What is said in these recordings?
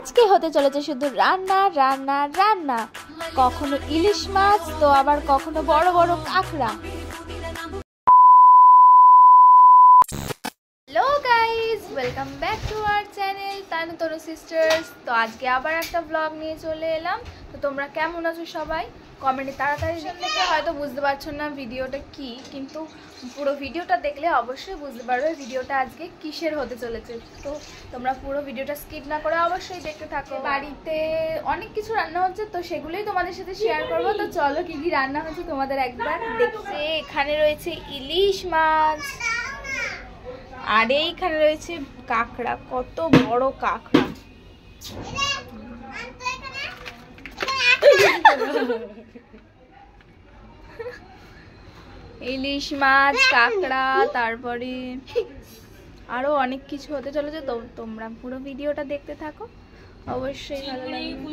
আজকে হতে চলেছে শুধু রান্না রান্না রান্না। কখনো ইলিশ মাছ তো আবার কখনো বড় বড় কাঁকড়া। Hello guys, welcome back to our channel Tanu Tanu sisters. তো আজকে আবার একটা ব্লগ নিয়ে চলে এলাম। তো তোমরা কেমন আছো সবাই? কমেন্টে তাড়াতাড়ি লিখে। হয়তো বুঝতে পারছো না ভিডিওটা কি, কিন্তু পুরো ভিডিওটা দেখলে অবশ্যই বুঝতে পারবে ভিডিওটা আজকে কিসের হতে চলেছে। তো তোমরা পুরো ভিডিওটা স্কিপ না করে অবশ্যই দেখতে থাকো। বাড়িতে অনেক কিছু রান্না হচ্ছে, তো সেগুলোই তোমাদের সাথে শেয়ার করবো। তো চলো কি কি রান্না হচ্ছে তোমাদের একবার দেখতে। এখানে রয়েছে ইলিশ মাছ, আর এইখানে রয়েছে কাঁকড়া, কত বড় কাঁকড়া। ইলিশ মাছ, কাঁকড়া, তারপরে আরো অনেক কিছু হতে চলেছে। তো তোমরা পুরো ভিডিওটা দেখতে থাকো, অবশ্যই ভালো লাগবে।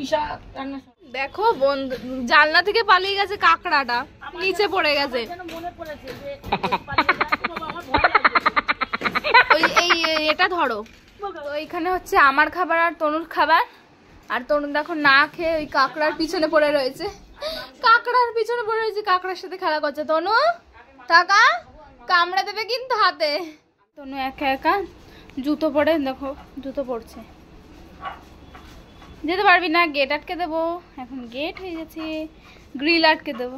দেখো বন্ধু, জানলা থেকে পালিয়ে গেছে কাঁকড়াটা, নিচে পড়ে গেছে। ওই এটা ধরো। তো এইখানে হচ্ছে আমার খাবার আর তনুর খাবার। আর তনু দেখো না খেয়ে ওই কাঁকড়ার পিছনে পড়ে রয়েছে, কাঁকড়ার পিছনে পড়ে রয়েছে, কাঁকড়ার সাথে খেলা করছে। তনু টাকা কামড়ে দেবে কিন্তু হাতে। তনু একা একা জুতো পরে, দেখো জুতো পরছে। যেতে পারবি না, গেট আটকে দেবো। এখন গেট হয়ে গেছে, গ্রিল আটকে দেবো,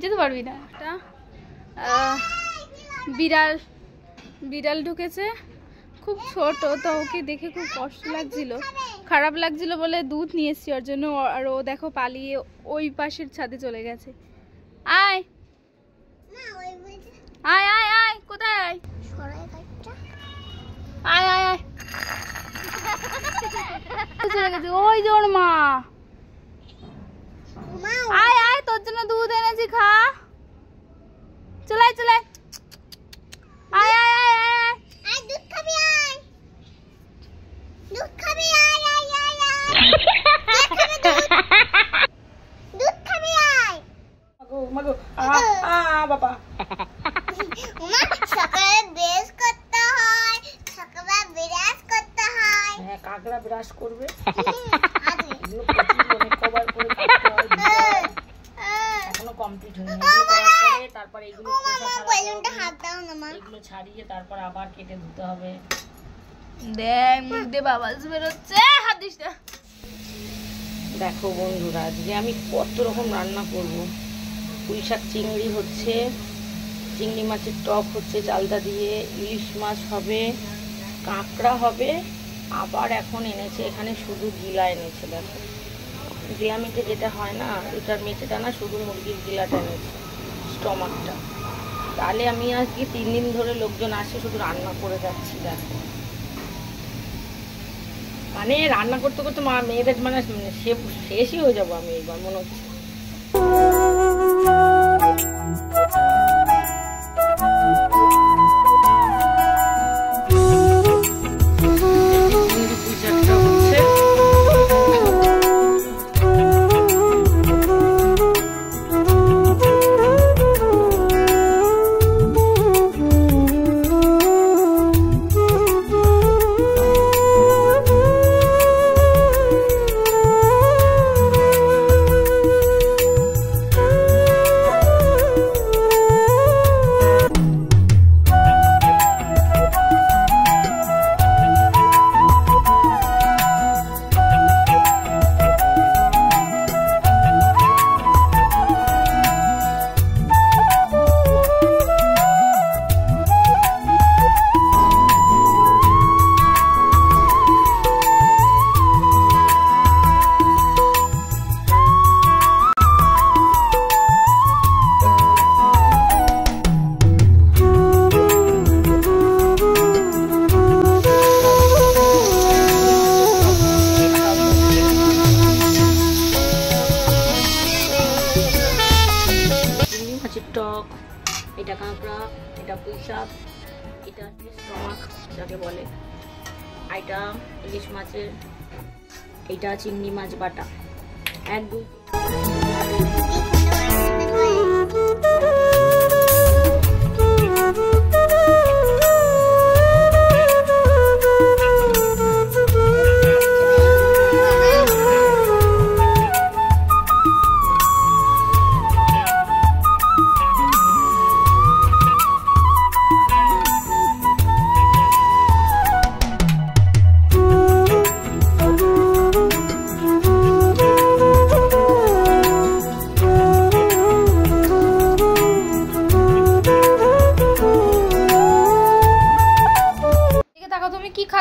যেতে পারবি না। একটা বিড়াল বিড়াল ঢুকেছে, খুব ছোট, তো ওকে দেখে খুব কষ্ট লাগছিল, খারাপ লাগছিল বলে দুধ নিয়ে এসছি ওর জন্য। আর ও দেখো পালিয়ে ওই পাশের ছাদে চলে গেছে। আয় আয় আয় আয়, কোথায় আয় আয় আয় আয়। চলে গেছে ওই যে ওর মা। আয় আয়, তোর জন্য দুধ এনেছি, খা। চলাই চলাই, আয় আয় আয় আয় আয়, দুধ খাবি? আয় দুধ খাবি? আয় আয় আয় আয়, দুধ খাবি? আয় মাগো বাবা। সকালে ব্রাশ করতে হয়, সকালে ব্রাশ করতে হয়। হ্যাঁ, কাকড়া ব্রাশ করবে। এখনো কমপ্লিট হয়নি, তারপর এগুলো ছাড়িয়ে তারপর আবার কেটে ধুতে হবে। দেখ মুখ দিয়ে বাবালস বেরোচ্ছে, হাত দিস না। দেখো বন্ধুরা, আজকে আমি কত রকম রান্না করব। পুঁই শাক চিংড়ি হচ্ছে, চিংড়ি মাছের টক হচ্ছে চালটা দিয়ে, ইলিশ মাছ হবে, কাঁকড়া হবে, আবার এখন এনেছে এখানে শুধু গিলা এনেছে। দেখো গিলা মেটে যেটা হয় না, এটার মেটেটা না, শুধু মুরগির গিলাটা এনেছে, স্টমাকটা। তাহলে আমি আজকে 3 দিন ধরে লোকজন আসে, শুধু রান্না করে যাচ্ছি। দেখো মানে রান্না করতে করতে মেয়েদের মানে শেষই হয়ে যাবো আমি এবার মনে হচ্ছে। টক, এটা কাঁকড়া, এটা পুঁই শাক, এটা স্টমাক যাকে বলে, এটা ইলিশ মাছের, এটা চিংড়ি মাছ বাটা, একদম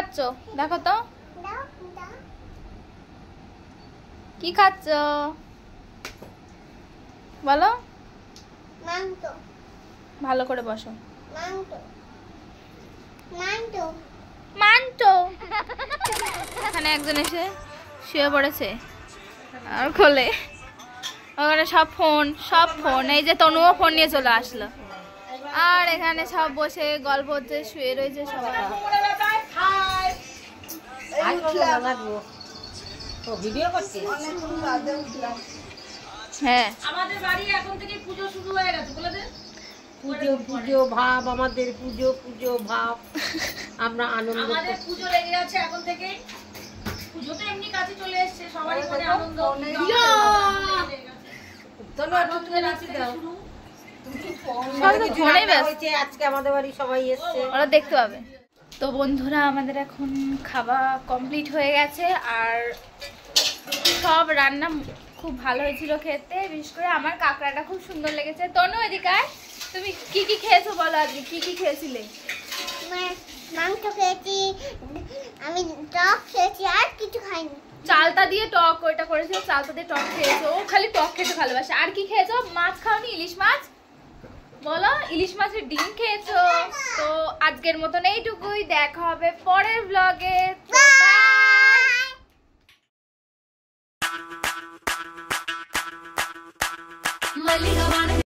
খাচ্ছো দেখো তো, কি খাচ্ছো বলো? ভালো করে বসো। মান্টো। এখানে একজন এসে শুয়ে পড়েছে আর খোলে ওখানে সব ফোন। এই যে তনুও ফোন নিয়ে চলে আসলো, আর এখানে সব বসে গল্প হচ্ছে, শুয়ে রয়েছে সবাই। হ্যাঁ, আমাদের বাড়ি এখন থেকে পুজো শুরু হয়ে গেছে, বলে দে। পুজো ভাব, আমাদের পুজো ভাব, আমরা আনন্দ, আমাদের পুজো লেগে যাচ্ছে এখন থেকে। পুজো তো এমনি কাছে চলে এসেছে, সবারই মনে আনন্দ। আজকে আমাদের বাড়ি সবাই এসছে, ওরা দেখতে পাবে। তো বন্ধুরা, আমাদের এখন খাওয়া কমপ্লিট হয়ে গেছে, আর সব রান্না খুব ভালো হয়েছিল খেতে। বিশেষ করে আমার কাঁকড়াটা খুব সুন্দর লেগেছে। তনু এদিকে আয়, তুমি কি কি খেয়েছো বলো, আজকে কি কি খেয়েছিলে? মাংস খেয়েছি, আমি টক খেয়েছি, আর কিছু খাইনি। চালতা দিয়ে টক ওইটা করেছো, চালতা দিয়ে টক খেয়েছো। ও খালি টক খেতে ভালোবাসে। আর কি খেয়েছো? মাছ খাওনি? ইলিশ মাছ বলো, ইলিশ মাছের ডিম খেয়েছো। তো আজকের মতন এইটুকুই, দেখা হবে পরের ব্লগে।